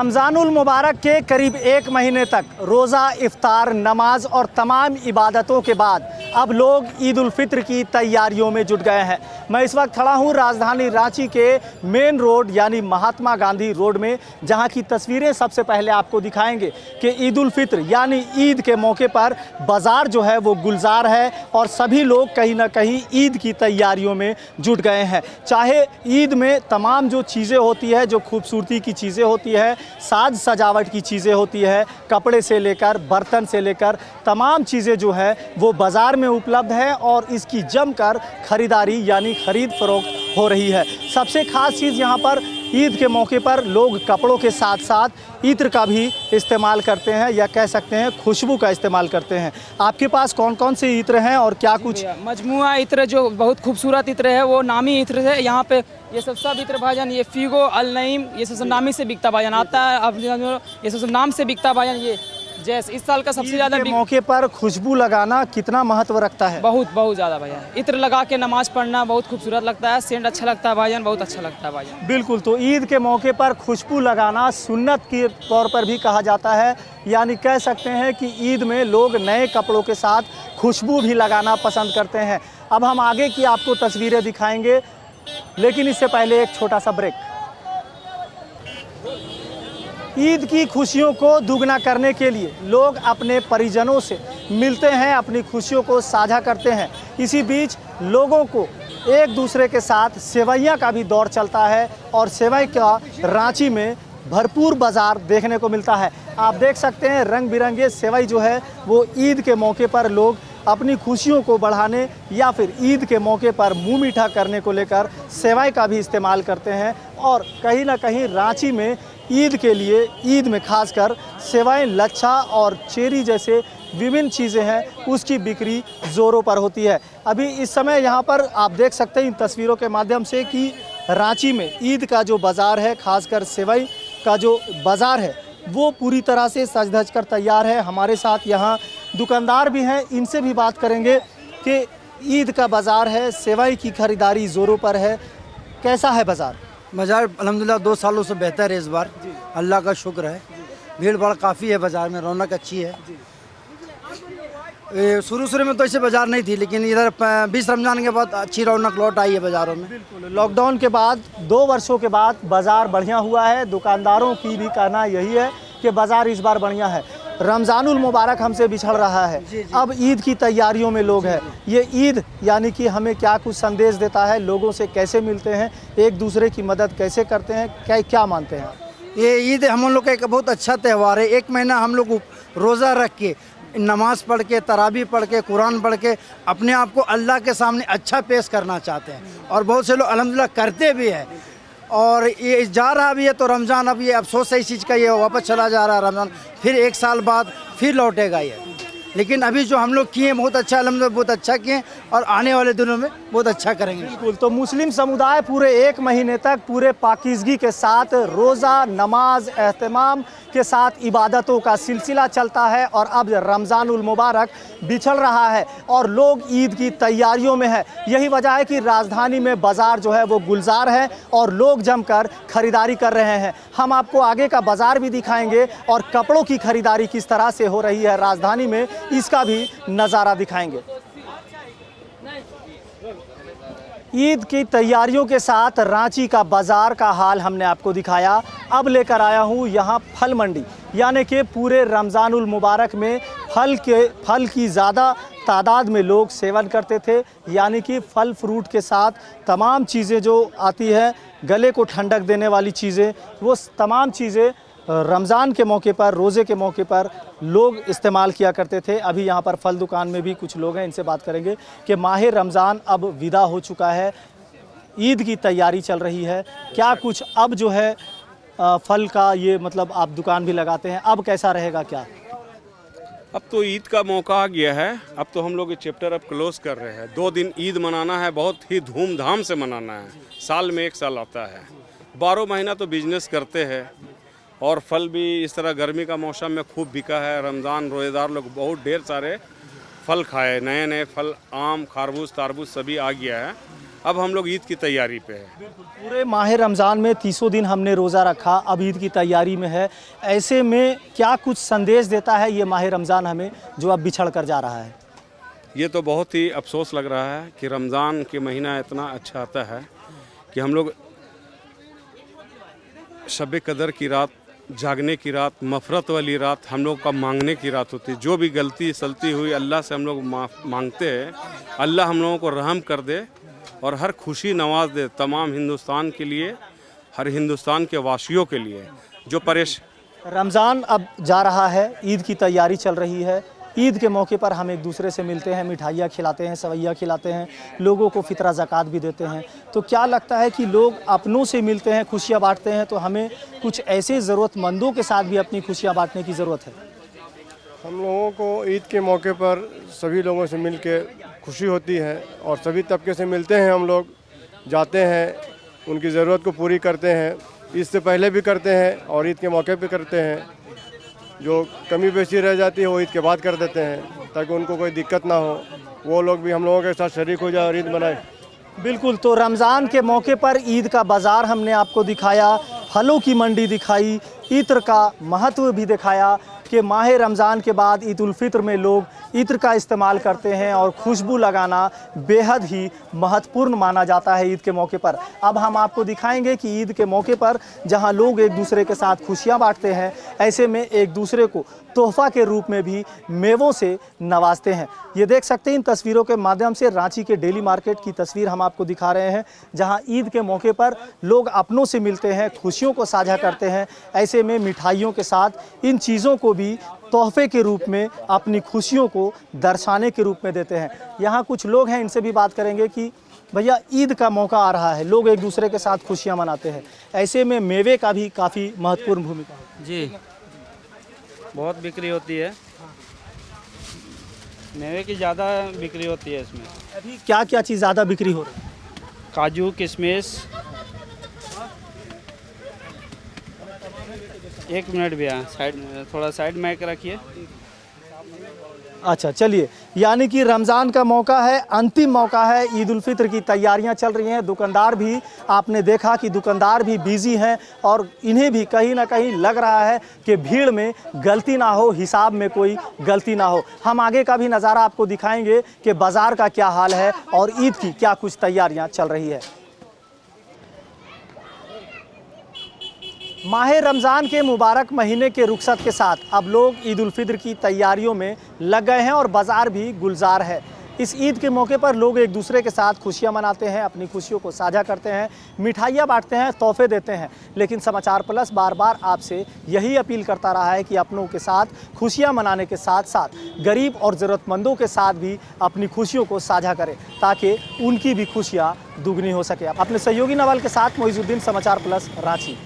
रमज़ानुल मुबारक के करीब 1 महीने तक रोज़ा, इफ्तार, नमाज और तमाम इबादतों के बाद अब लोग ईद उल फित्र की तैयारियों में जुट गए हैं। मैं इस वक्त खड़ा हूँ राजधानी रांची के मेन रोड यानी महात्मा गांधी रोड में, जहाँ की तस्वीरें सबसे पहले आपको दिखाएंगे कि ईद उल फित्र यानी ईद के मौके पर बाज़ार जो है वो गुलजार है और सभी लोग कहीं ना कहीं ईद की तैयारियों में जुट गए हैं। चाहे ईद में तमाम जो चीज़ें होती है, जो खूबसूरती की चीज़ें होती है, साज सजावट की चीज़ें होती है, कपड़े से लेकर बर्तन से लेकर तमाम चीज़ें जो है वो बाज़ार में उपलब्ध है और इसकी जमकर ख़रीदारी यानी ख़रीद फरोख्त हो रही है। सबसे ख़ास चीज़ यहाँ पर ईद के मौके पर लोग कपड़ों के साथ साथ इत्र का भी इस्तेमाल करते हैं या कह सकते हैं खुशबू का इस्तेमाल करते हैं। आपके पास कौन कौन से इत्र हैं और क्या कुछ? मजमुआ इत्र जो बहुत खूबसूरत इत्र है वो नामी इत्र है। यहाँ पे ये सब इत्र भाईजान, ये फीगो, अल नईम, ये सब नामी से बिकता भाईजान आता है। अब ये सब नाम से बिकता भाईजान। ये जैसे इस साल का सबसे ज़्यादा मौके पर खुशबू लगाना कितना महत्व रखता है? बहुत ज़्यादा भाईजान। इत्र लगा के नमाज पढ़ना बहुत खूबसूरत लगता है, सेंट अच्छा लगता है भाईजान, बहुत अच्छा लगता है भाईजान। बिल्कुल, तो ईद के मौके पर खुशबू लगाना सुन्नत के तौर पर भी कहा जाता है, यानी कह सकते हैं कि ईद में लोग नए कपड़ों के साथ खुशबू भी लगाना पसंद करते हैं। अब हम आगे की आपको तस्वीरें दिखाएंगे, लेकिन इससे पहले एक छोटा सा ब्रेक। ईद की खुशियों को दुगना करने के लिए लोग अपने परिजनों से मिलते हैं, अपनी खुशियों को साझा करते हैं। इसी बीच लोगों को एक दूसरे के साथ सेवइयाँ का भी दौर चलता है और सेवई का रांची में भरपूर बाज़ार देखने को मिलता है। आप देख सकते हैं रंग बिरंगे सेवई जो है वो ईद के मौके पर लोग अपनी खुशियों को बढ़ाने या फिर ईद के मौके पर मुंह मीठा करने को लेकर सेवई का भी इस्तेमाल करते हैं। और कहीं ना कहीं रांची में ईद के लिए, ईद में खासकर सेवई, लच्छा और चेरी जैसे विभिन्न चीज़ें हैं उसकी बिक्री ज़ोरों पर होती है। अभी इस समय यहाँ पर आप देख सकते हैं इन तस्वीरों के माध्यम से कि रांची में ईद का जो बाज़ार है, खासकर सेवई का जो बाज़ार है वो पूरी तरह से सज धज कर तैयार है। हमारे साथ यहाँ दुकानदार भी हैं, इनसे भी बात करेंगे कि ईद का बाज़ार है, सेवई की ख़रीदारी ज़ोरों पर है, कैसा है बाज़ार? बाज़ार अल्हम्दुलिल्लाह 2 सालों से बेहतर है इस बार, अल्लाह का शुक्र है। भीड़ भाड़ काफ़ी है बाज़ार में, रौनक अच्छी है। शुरू में तो ऐसे बाज़ार नहीं थी, लेकिन इधर 20 रमज़ान के बाद अच्छी रौनक लौट आई है बाज़ारों में। बिल्कुल, लॉकडाउन के बाद 2 वर्षों के बाद बाज़ार बढ़िया हुआ है। दुकानदारों की भी कहना यही है कि बाज़ार इस बार बढ़िया है। रमज़ानुल मुबारक हमसे बिछड़ रहा है, अब ईद की तैयारियों में लोग हैं। ये ईद यानी कि हमें क्या कुछ संदेश देता है, लोगों से कैसे मिलते हैं, एक दूसरे की मदद कैसे करते हैं, क्या मानते हैं? ये ईद हम लोग का एक बहुत अच्छा त्यौहार है। 1 महीना हम लोग रोज़ा रख के, नमाज़ पढ़ के, तरावी पढ़ के, कुरान पढ़ के अपने आप को अल्लाह के सामने अच्छा पेश करना चाहते हैं और बहुत से लोग अल्हम्दुलिल्लाह करते भी हैं। और ये जा रहा भी है तो रमज़ान, अब ये अफसोस है इस चीज़ का, ये वापस चला जा रहा है रमज़ान, फिर 1 साल बाद फिर लौटेगा ये। लेकिन अभी जो हम लोग किए बहुत अच्छा, अल्हम्दुलिल्लाह बहुत अच्छा किए और आने वाले दिनों में बहुत अच्छा करेंगे। बिल्कुल, तो मुस्लिम समुदाय पूरे 1 महीने तक पूरे पाकीज़गी के साथ रोज़ा, नमाज, एहतमाम के साथ इबादतों का सिलसिला चलता है और अब रमज़ानुल मुबारक बिछड़ रहा है और लोग ईद की तैयारियों में है। यही वजह है कि राजधानी में बाज़ार जो है वो गुलजार है और लोग जमकर ख़रीदारी कर रहे हैं। हम आपको आगे का बाज़ार भी दिखाएंगे और कपड़ों की ख़रीदारी किस तरह से हो रही है राजधानी में, इसका भी नज़ारा दिखाएंगे। ईद की तैयारियों के साथ रांची का बाज़ार का हाल हमने आपको दिखाया। अब लेकर आया हूँ यहाँ फल मंडी, यानी कि पूरे रमज़ानुल मुबारक में फल की ज़्यादा तादाद में लोग सेवन करते थे, यानी कि फल फ्रूट के साथ तमाम चीज़ें जो आती है, गले को ठंडक देने वाली चीज़ें, वो तमाम चीज़ें रमज़ान के मौके पर, रोज़े के मौके पर लोग इस्तेमाल किया करते थे। अभी यहाँ पर फल दुकान में भी कुछ लोग हैं, इनसे बात करेंगे कि माह रमज़ान अब विदा हो चुका है, ईद की तैयारी चल रही है, क्या कुछ अब जो है फल का ये मतलब आप दुकान भी लगाते हैं, अब कैसा रहेगा क्या? अब तो ईद का मौका आ गया है, अब तो हम लोग ये चैप्टर अब क्लोज़ कर रहे हैं। 2 दिन ईद मनाना है, बहुत ही धूमधाम से मनाना है। साल में 1 साल आता है, 12 महीना तो बिजनेस करते हैं और फल भी इस तरह गर्मी का मौसम में खूब बिका है। रमज़ान रोज़ेदार लोग बहुत ढेर सारे फल खाए, नए नए फल, आम, खरबूज, तरबूज सभी आ गया है अब हम लोग ईद की तैयारी पे है। पूरे माह रमज़ान में 30 दिन हमने रोज़ा रखा, अब ईद की तैयारी में है। ऐसे में क्या कुछ संदेश देता है ये माह रमज़ान हमें, जो अब बिछड़ कर जा रहा है? ये तो बहुत ही अफसोस लग रहा है कि रमज़ान के महीना इतना अच्छा आता है कि हम लोग शब कदर की रात, जागने की रात, मफ़रत वाली रात हम लोग का मांगने की रात होती है। जो भी गलती सलती हुई अल्लाह से हम लोग मांगते हैं, अल्लाह हम लोगों को रहम कर दे और हर खुशी नवाज दे तमाम हिंदुस्तान के लिए, हर हिंदुस्तान के वासियों के लिए जो रमज़ान अब जा रहा है, ईद की तैयारी चल रही है। ईद के मौके पर हम एक दूसरे से मिलते हैं, मिठाइयाँ खिलाते हैं, सवैया खिलाते हैं, लोगों को फितरा ज़कात भी देते हैं। तो क्या लगता है कि लोग अपनों से मिलते हैं, खुशियाँ बांटते हैं, तो हमें कुछ ऐसे ज़रूरतमंदों के साथ भी अपनी खुशियाँ बांटने की ज़रूरत है? हम लोगों को ईद के मौके पर सभी लोगों से मिल के खुशी होती है और सभी तबके से मिलते हैं। हम लोग जाते हैं, उनकी ज़रूरत को पूरी करते हैं। ईद से पहले भी करते हैं और ईद के मौके पे करते हैं। जो कमी बेशी रह जाती है वो ईद के बाद कर देते हैं ताकि उनको कोई दिक्कत ना हो, वो लोग भी हम लोगों के साथ शरीक हो जाए और ईद मनाएं। बिल्कुल, तो रमज़ान के मौके पर ईद का बाज़ार हमने आपको दिखाया, फलों की मंडी दिखाई, इत्र का महत्व भी दिखाया कि माह रमज़ान के बाद ईद उल फित्र में लोग इत्र का इस्तेमाल करते हैं और खुशबू लगाना बेहद ही महत्वपूर्ण माना जाता है ईद के मौके पर। अब हम आपको दिखाएंगे कि ईद के मौके पर जहां लोग एक दूसरे के साथ खुशियां बांटते हैं, ऐसे में एक दूसरे को तोहफ़ा के रूप में भी मेवों से नवाजते हैं। ये देख सकते हैं इन तस्वीरों के माध्यम से रांची के डेली मार्केट की तस्वीर हम आपको दिखा रहे हैं, जहां ईद के मौके पर लोग अपनों से मिलते हैं, खुशियों को साझा करते हैं। ऐसे में मिठाइयों के साथ इन चीज़ों को भी तोहफे के रूप में, अपनी खुशियों को दर्शाने के रूप में देते हैं। यहाँ कुछ लोग हैं, इनसे भी बात करेंगे कि भैया ईद का मौका आ रहा है, लोग एक दूसरे के साथ खुशियाँ मनाते हैं, ऐसे में मेवे का भी काफ़ी महत्वपूर्ण भूमिका है। जी, बहुत बिक्री होती है, मेवे की ज़्यादा बिक्री होती है इसमें। अभी क्या क्या चीज़ ज़्यादा बिक्री हो रही है? काजू, किशमिश। एक मिनट भैया, थोड़ा साइड माइक रखिए। अच्छा, चलिए, यानी कि रमज़ान का मौका है, अंतिम मौका है, ईद उल फित्र की तैयारियां चल रही हैं। दुकानदार भी, आपने देखा कि दुकानदार भी बिजी हैं और इन्हें भी कहीं ना कहीं लग रहा है कि भीड़ में गलती ना हो, हिसाब में कोई गलती ना हो। हम आगे का भी नज़ारा आपको दिखाएंगे कि बाज़ार का क्या हाल है और ईद की क्या कुछ तैयारियाँ चल रही है। माह रमज़ान के मुबारक महीने के रुखसत के साथ अब लोग ईद उल फित्र की तैयारियों में लग गए हैं और बाज़ार भी गुलजार है। इस ईद के मौके पर लोग एक दूसरे के साथ खुशियां मनाते हैं, अपनी खुशियों को साझा करते हैं, मिठाइयां बांटते हैं, तोहफे देते हैं। लेकिन समाचार प्लस बार बार आपसे यही अपील करता रहा है कि अपनों के साथ खुशियां मनाने के साथ साथ गरीब और ज़रूरतमंदों के साथ भी अपनी खुशियों को साझा करें ताकि उनकी भी खुशियाँ दुगनी हो सके। अपने सहयोगी नवल के साथ मोइजुद्दीन, समाचार प्लस, रांची।